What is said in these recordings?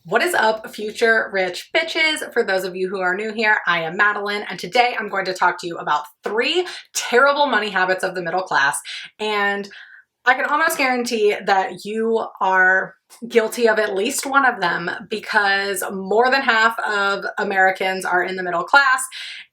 What is up, future rich bitches? For those of you who are new here, I am Madeline, and today I'm going to talk to you about 3 terrible money habits of the middle class. And I can almost guarantee that you are guilty of at least one of them, because more than half of Americans are in the middle class,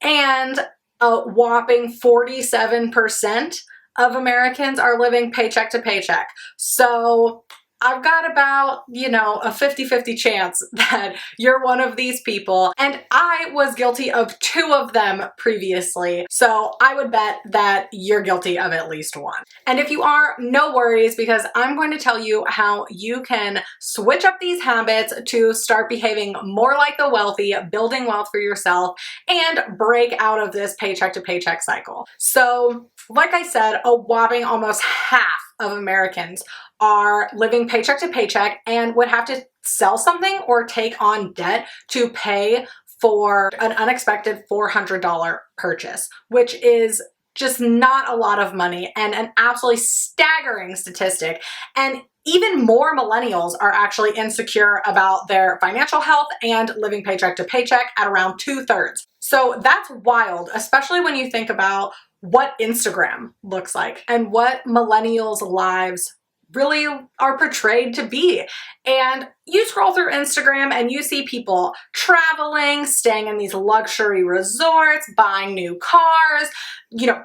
and a whopping 47% of Americans are living paycheck to paycheck. So I've got about, a 50-50 chance that you're one of these people. And I was guilty of 2 of them previously. So I would bet that you're guilty of at least 1. And if you are, no worries, because I'm going to tell you how you can switch up these habits to start behaving more like the wealthy, building wealth for yourself, and break out of this paycheck to paycheck cycle. So like I said, a whopping almost half of Americans are living paycheck to paycheck and would have to sell something or take on debt to pay for an unexpected $400 purchase, which is just not a lot of money and an absolutely staggering statistic. And even more millennials are actually insecure about their financial health and living paycheck to paycheck at around 2/3. So that's wild, especially when you think about what Instagram looks like and what millennials' lives really are portrayed to be. And you scroll through Instagram and you see people traveling, staying in these luxury resorts, buying new cars,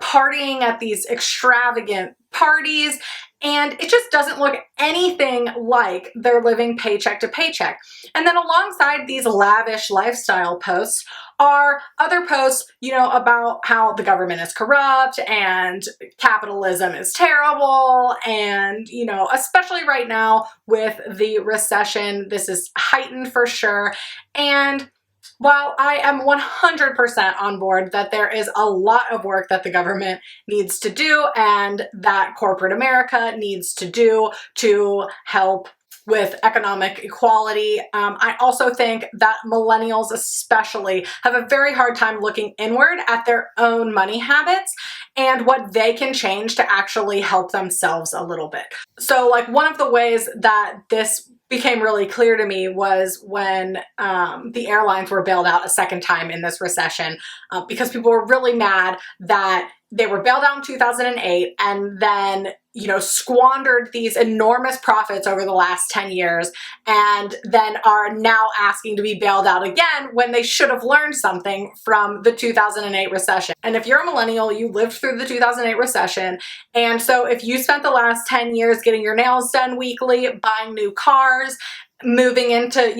partying at these extravagant parties, and it just doesn't look anything like they're living paycheck to paycheck. And then alongside these lavish lifestyle posts are other posts, about how the government is corrupt and capitalism is terrible. And, especially right now with the recession, this is heightened for sure. And while I am 100% on board that there is a lot of work that the government needs to do and that corporate America needs to do to help with economic equality, I also think that millennials especially have a very hard time looking inward at their own money habits and what they can change to actually help themselves a little bit. So one of the ways that this became really clear to me was when the airlines were bailed out a second time in this recession, because people were really mad that they were bailed out in 2008 and then, squandered these enormous profits over the last 10 years and then are now asking to be bailed out again when they should have learned something from the 2008 recession. And if you're a millennial, you lived through the 2008 recession. And so if you spent the last 10 years getting your nails done weekly, buying new cars, moving into,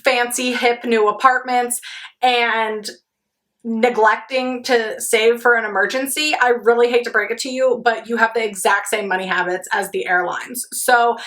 fancy, hip new apartments, and neglecting to save for an emergency, I really hate to break it to you, but you have the exact same money habits as the airlines. So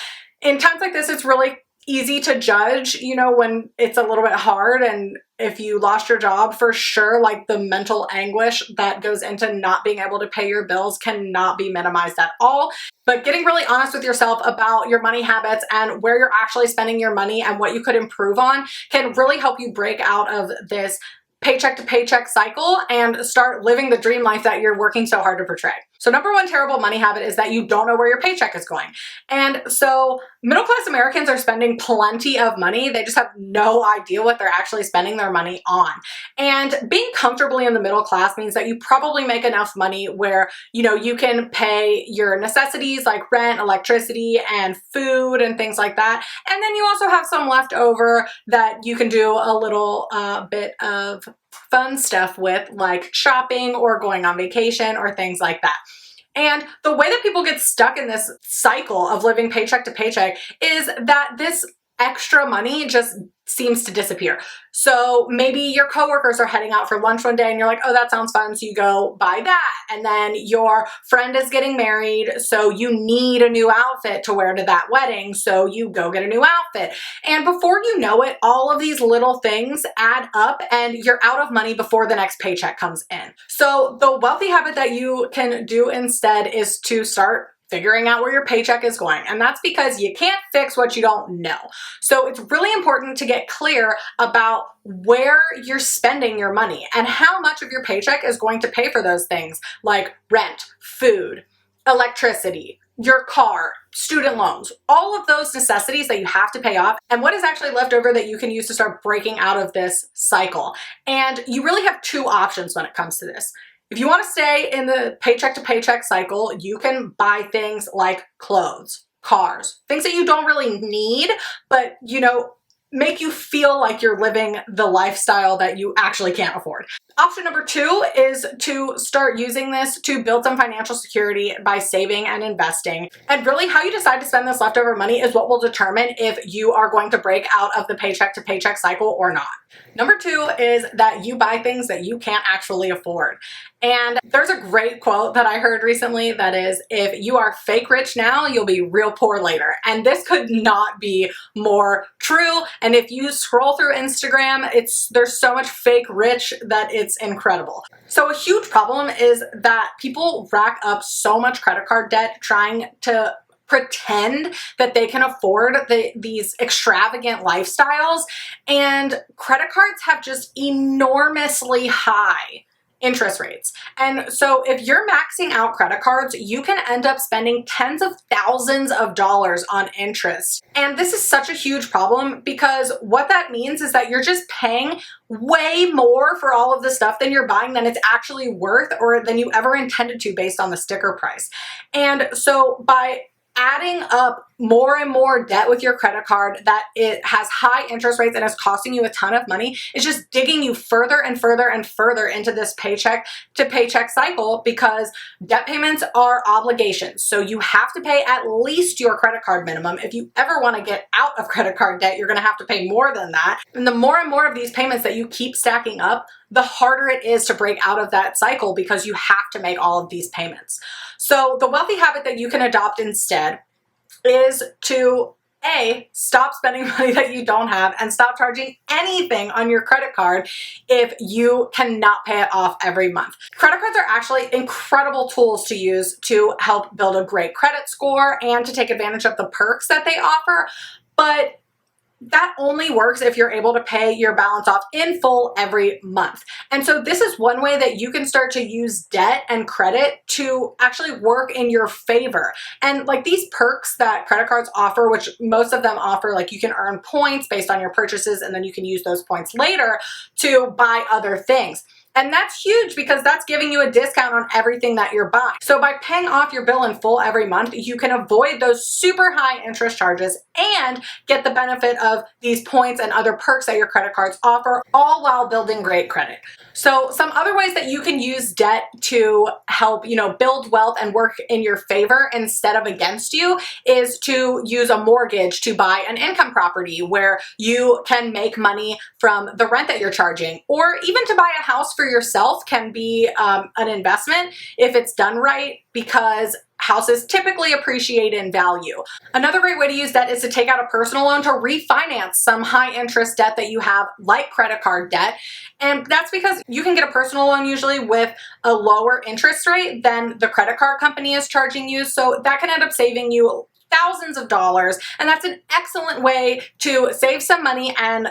in times like this, it's really easy to judge, when it's a little bit hard. And if you lost your job, for sure, the mental anguish that goes into not being able to pay your bills cannot be minimized at all. But getting really honest with yourself about your money habits and where you're actually spending your money and what you could improve on can really help you break out of this paycheck to paycheck cycle and start living the dream life that you're working so hard to portray. So number 1 terrible money habit is that you don't know where your paycheck is going. And so middle class Americans are spending plenty of money. They just have no idea what they're actually spending their money on. And being comfortably in the middle class means that you probably make enough money where, you can pay your necessities like rent, electricity, and food and things like that. And then you also have some left over that you can do a little bit of fun stuff with, like shopping or going on vacation or things like that. And the way that people get stuck in this cycle of living paycheck to paycheck is that this extra money just seems to disappear. So maybe your coworkers are heading out for lunch one day and you're like, oh, that sounds fun. So you go buy that. And then your friend is getting married, so you need a new outfit to wear to that wedding. So you go get a new outfit. And before you know it, all of these little things add up and you're out of money before the next paycheck comes in. So the wealthy habit that you can do instead is to start figuring out where your paycheck is going. And that's because you can't fix what you don't know. So it's really important to get clear about where you're spending your money and how much of your paycheck is going to pay for those things like rent, food, electricity, your car, student loans, all of those necessities that you have to pay off, and what is actually left over that you can use to start breaking out of this cycle. And you really have two options when it comes to this. If you want to stay in the paycheck to paycheck cycle, you can buy things like clothes, cars, things that you don't really need, but make you feel like you're living the lifestyle that you actually can't afford. Option number two is to start using this to build some financial security by saving and investing. And really how you decide to spend this leftover money is what will determine if you are going to break out of the paycheck to paycheck cycle or not. Number two is that you buy things that you can't actually afford. And there's a great quote that I heard recently that is, if you are fake rich now, you'll be real poor later. And this could not be more true. And if you scroll through Instagram, there's so much fake rich that it's incredible. So a huge problem is that people rack up so much credit card debt trying to pretend that they can afford these extravagant lifestyles, and credit cards have just enormously high interest rates. And so if you're maxing out credit cards, you can end up spending tens of thousands of dollars on interest. And this is such a huge problem because what that means is that you're just paying way more for all of the stuff than you're buying than it's actually worth or than you ever intended to based on the sticker price. And so by adding up more and more debt with your credit card that it has high interest rates and is costing you a ton of money, is just digging you further and further and further into this paycheck to paycheck cycle, because debt payments are obligations. So you have to pay at least your credit card minimum. If you ever want to get out of credit card debt, you're going to have to pay more than that. And the more and more of these payments that you keep stacking up, the harder it is to break out of that cycle because you have to make all of these payments. So the wealthy habit that you can adopt instead is to stop spending money that you don't have and stop charging anything on your credit card if you cannot pay it off every month. Credit cards are actually incredible tools to use to help build a great credit score and to take advantage of the perks that they offer, but that only works if you're able to pay your balance off in full every month. And so this is one way that you can start to use debt and credit to actually work in your favor. And like these perks that credit cards offer, which most of them offer, like you can earn points based on your purchases and then you can use those points later to buy other things. And that's huge because that's giving you a discount on everything that you're buying. So by paying off your bill in full every month, you can avoid those super high interest charges and get the benefit of these points and other perks that your credit cards offer, all while building great credit. So some other ways that you can use debt to help, build wealth and work in your favor instead of against you is to use a mortgage to buy an income property where you can make money from the rent that you're charging, or even to buy a house for yourself can be an investment if it's done right, because houses typically appreciate in value. Another great way to use debt is to take out a personal loan to refinance some high interest debt that you have, like credit card debt. And that's because you can get a personal loan usually with a lower interest rate than the credit card company is charging you. So that can end up saving you thousands of dollars. And that's an excellent way to save some money and,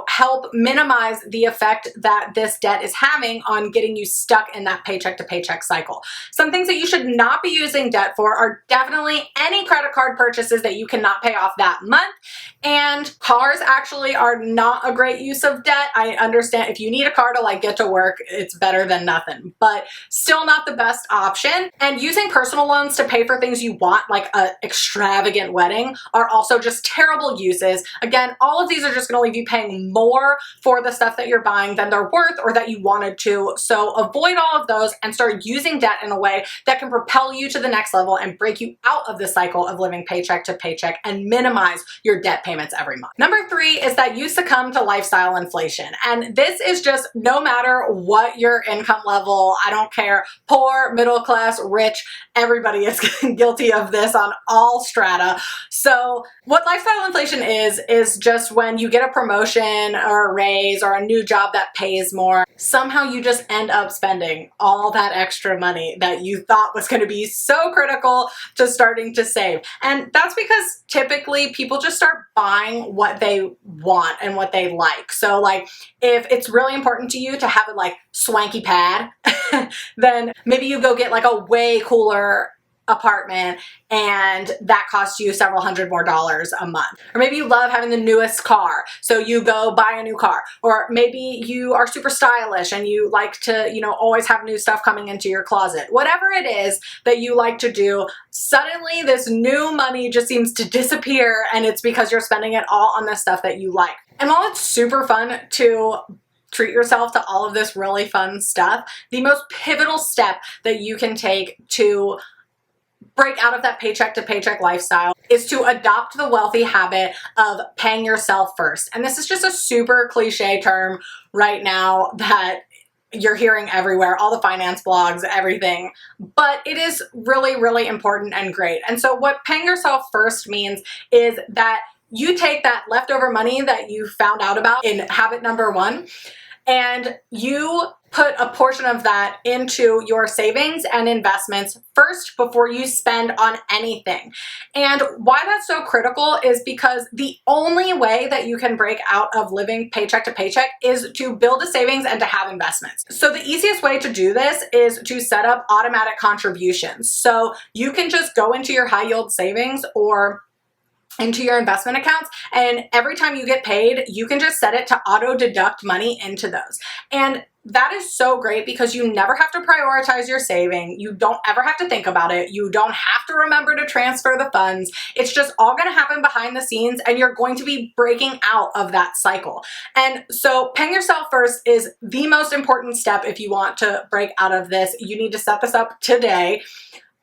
help minimize the effect that this debt is having on getting you stuck in that paycheck to paycheck cycle. Some things that you should not be using debt for are definitely any credit card purchases that you cannot pay off that month. And cars actually are not a great use of debt. I understand if you need a car to get to work, it's better than nothing, but still not the best option. And using personal loans to pay for things you want, like an extravagant wedding, are also just terrible uses. Again, all of these are just going to leave you paying more for the stuff that you're buying than they're worth or that you wanted to. So avoid all of those and start using debt in a way that can propel you to the next level and break you out of the cycle of living paycheck to paycheck and minimize your debt payments every month. Number three is that you succumb to lifestyle inflation. And this is just no matter what your income level, I don't care, poor, middle class, rich, everybody is guilty of this on all strata. So what lifestyle inflation is just when you get a promotion or a raise or a new job that pays more, somehow you just end up spending all that extra money that you thought was going to be so critical to starting to save. And that's because typically people just start buying what they want and what they like. So if it's really important to you to have a swanky pad, then maybe you go get a way cooler apartment and that costs you several hundred more dollars a month. Or maybe you love having the newest car, so you go buy a new car. Or maybe you are super stylish and you like to, you know, always have new stuff coming into your closet. Whatever it is that you like to do, suddenly this new money just seems to disappear, and it's because you're spending it all on the stuff that you like. And while it's super fun to treat yourself to all of this really fun stuff, the most pivotal step that you can take to break out of that paycheck to paycheck lifestyle is to adopt the wealthy habit of paying yourself first. And this is just a super cliche term right now that you're hearing everywhere, all the finance blogs, everything, but it is really, really important and great. And so what paying yourself first means is that you take that leftover money that you found out about in habit number 1, and you put a portion of that into your savings and investments first before you spend on anything. And why that's so critical is because the only way that you can break out of living paycheck to paycheck is to build a savings and to have investments. So the easiest way to do this is to set up automatic contributions. So you can just go into your high yield savings or into your investment accounts, and every time you get paid, you can just set it to auto deduct money into those. And that is so great because you never have to prioritize your saving. You don't ever have to think about it. You don't have to remember to transfer the funds. It's just all going to happen behind the scenes, and you're going to be breaking out of that cycle. And so paying yourself first is the most important step if you want to break out of this. You need to set this up today.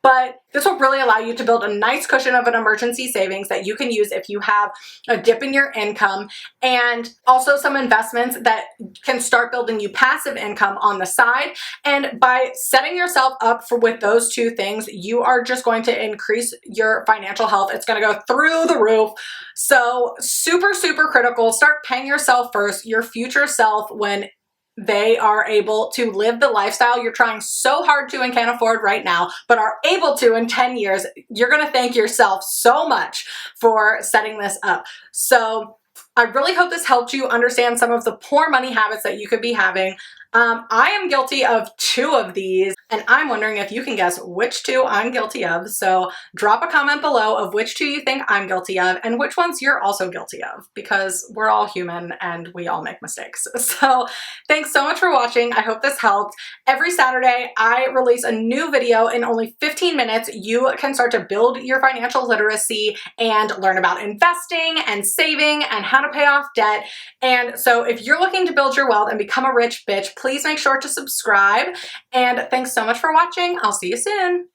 But this will really allow you to build a nice cushion of an emergency savings that you can use if you have a dip in your income, and also some investments that can start building you passive income on the side. And by setting yourself up with those two things, you are just going to increase your financial health. It's going to go through the roof. So super, super critical. Start paying yourself first, your future self, when they are able to live the lifestyle you're trying so hard to and can't afford right now, but are able to in 10 years. You're going to thank yourself so much for setting this up. So I really hope this helped you understand some of the poor money habits that you could be having. I am guilty of 2 of these, and I'm wondering if you can guess which 2 I'm guilty of. So drop a comment below of which 2 you think I'm guilty of and which ones you're also guilty of, because we're all human and we all make mistakes. So thanks so much for watching. I hope this helped. Every Saturday, I release a new video. In only 15 minutes, you can start to build your financial literacy and learn about investing and saving and how to pay off debt. And so if you're looking to build your wealth and become a rich bitch, please make sure to subscribe. And thanks so much for watching. I'll see you soon.